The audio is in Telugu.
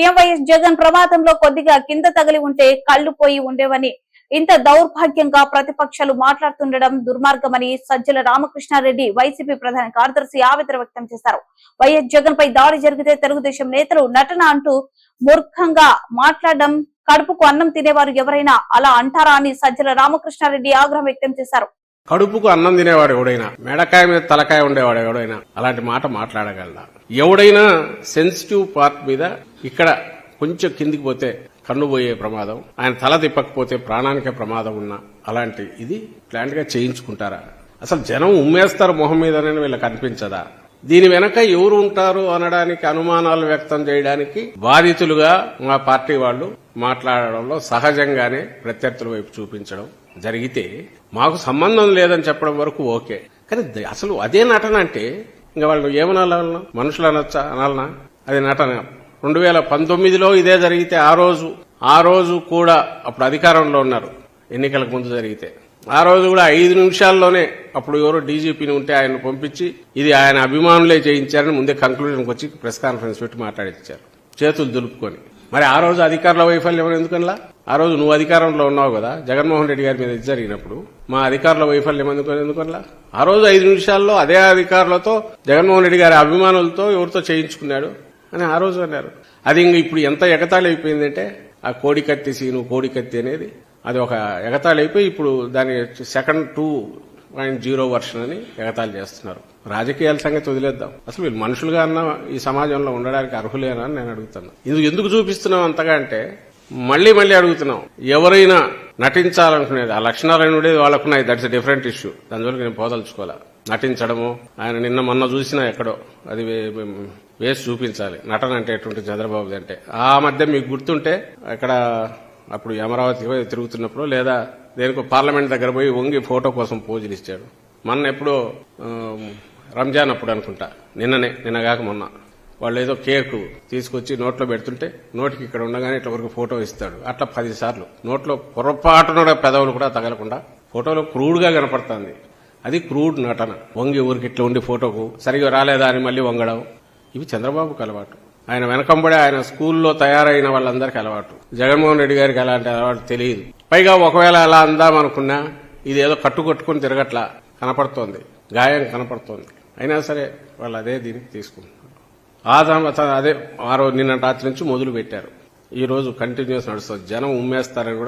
సీఎం వైఎస్ జగన్ ప్రమాదంలో కొద్దిగా కింద తగిలి ఉంటే కళ్లు పోయి ఉండేవని, ఇంత దౌర్భాగ్యంగా ప్రతిపక్షాలు మాట్లాడుతుండడం దుర్మార్గమని సజ్జల రామకృష్ణారెడ్డి వైసీపీ ప్రధాన కార్యదర్శి ఆవేదన వ్యక్తం చేశారు. వైఎస్ జగన్ పై దాడి జరిగితే తెలుగుదేశం నేతలు నటన అంటూ మూర్ఖంగా మాట్లాడడం, కడుపుకు అన్నం తినేవారు ఎవరైనా అలా అంటారా అని సజ్జల రామకృష్ణారెడ్డి ఆగ్రహం వ్యక్తం చేశారు. కడుపుకు అన్నం తినేవాడు ఎవడైనా, మెడకాయ మీద తలకాయ ఉండేవాడు ఎవడైనా అలాంటి మాట మాట్లాడగలడా? ఎవడైనా సెన్సిటివ్ పార్ట్ మీద ఇక్కడ కొంచెం కిందికి పోతే కన్ను పోయే ప్రమాదం, ఆయన తల తిప్పకపోతే ప్రాణానికే ప్రమాదం ఉన్న అలాంటి ఇది ప్లాంట్ గా చేయించుకుంటారా? అసలు జనం ఉమ్మేస్తారు మొహం మీదనే వీళ్ళకి అనిపించదా? దీని వెనక ఎవరు ఉంటారు అనడానికి, అనుమానాలు వ్యక్తం చేయడానికి బాధితులుగా మా పార్టీ వాళ్ళు మాట్లాడడంలో సహజంగానే ప్రత్యర్థుల వైపు చూపించడం జరిగితే మాకు సంబంధం లేదని చెప్పడం వరకు ఓకే. కానీ అసలు అదే నటన అంటే ఇంకా వాళ్ళు ఏమనాలన్నా, మనుషులు అనొచ్చా, అనాలనా? అది నటన. 2019లో ఇదే జరిగితే ఆ రోజు కూడా అప్పుడు అధికారంలో ఉన్నారు, ఎన్నికలకు ముందు జరిగితే ఆ రోజు కూడా 5 నిమిషాల్లోనే అప్పుడు ఎవరో డీజీపీని ఉంటే ఆయన పంపించి ఇది ఆయన అభిమానులే చేయించారని ముందే కంక్లూజన్కి వచ్చి ప్రెస్ కాన్ఫరెన్స్ పెట్టి మాట్లాడించారు, చేతులు దులుపుకొని. మరి ఆ రోజు అధికారుల వైఫల్యం ఎందుకనలా? ఆ రోజు నువ్వు అధికారంలో ఉన్నావు కదా, జగన్మోహన్ రెడ్డి గారి మీద ఇది జరిగినప్పుడు మా అధికారుల వైఫల్యం ఎందుకనలా? ఆ రోజు 5 నిమిషాల్లో అదే అధికారులతో, జగన్మోహన్ రెడ్డి గారి అభిమానులతో ఎవరితో చేయించుకున్నాడు అని ఆ రోజు అన్నారు. అది ఇంక ఇప్పుడు ఎంత ఎగతాళి అయిపోయిందంటే ఆ కోడికత్తి సీను, కోడికత్తి అనేది అది ఒక ఎగతాళి అయిపోయి ఇప్పుడు దాని సెకండ్ 2.0 వర్షన్ అని ఎగతాళి చేస్తున్నారు. రాజకీయాల సంగతి వదిలేద్దాం, అసలు వీళ్ళు మనుషులుగా అన్న ఈ సమాజంలో ఉండడానికి అర్హులేనా అని నేను అడుగుతున్నా. ఎందుకు చూపిస్తున్నాం అంతగా అంటే మళ్లీ అడుగుతున్నాం, ఎవరైనా నటించాలనుకునేది ఆ లక్షణాలు ఉండేది వాళ్ళకున్నాయి, దట్స్ ఎ డిఫరెంట్ ఇష్యూ, దాని వల్ల నేను పోదలుచుకోవాలా. నటించడము, ఆయన మొన్న చూసినా ఎక్కడో అది వేసి చూపించాలి నటన అంటే ఎటువంటి చంద్రబాబుది అంటే. ఆ మధ్య మీకు గుర్తుంటే అక్కడ అప్పుడు అమరావతి తిరుగుతున్నప్పుడు లేదా దేనికో పార్లమెంట్ దగ్గర పోయి వంగి ఫోటో కోసం పోజులు ఇచ్చాడు. మొన్న ఎప్పుడో రంజాన్ అప్పుడు అనుకుంటా, నిన్నగాక మొన్న వాళ్ళు ఏదో కేక్ తీసుకొచ్చి నోట్లో పెడుతుంటే నోటికి ఇక్కడ ఉండగానే ఇట్లా వరకు ఫోటో ఇస్తాడు. అట్లా 10 సార్లు నోట్లో పొరపాటున పెదవులు కూడా తగలకుండా ఫోటోలో క్రూడ్ గా కనపడుతుంది. అది క్రూడ్ నటన. వంగి ఊరికి ఇట్లా ఉండి ఫోటోకు సరిగా రాలేదా అని మళ్లీ వంగడం, ఇవి చంద్రబాబుకు అలవాటు. ఆయన వెనకంబడే ఆయన స్కూల్లో తయారైన వాళ్ళందరికీ అలవాటు. జగన్మోహన్ రెడ్డి గారికి అలాంటి అలవాటు తెలియదు. పైగా ఒకవేళ అలా అందామనుకున్నా ఇదేదో కట్టుకొని తిరగట్లా కనపడుతోంది, గాయం కనపడుతోంది. అయినా సరే వాళ్ళు అదే దీనికి తీసుకుంటున్నారు. అదే ఆ రోజు నిన్న రాత్రి నుంచి మొదలు పెట్టారు, ఈ రోజు కంటిన్యూస్ నడుస్తుంది. జనం ఉమ్మేస్తారని కూడా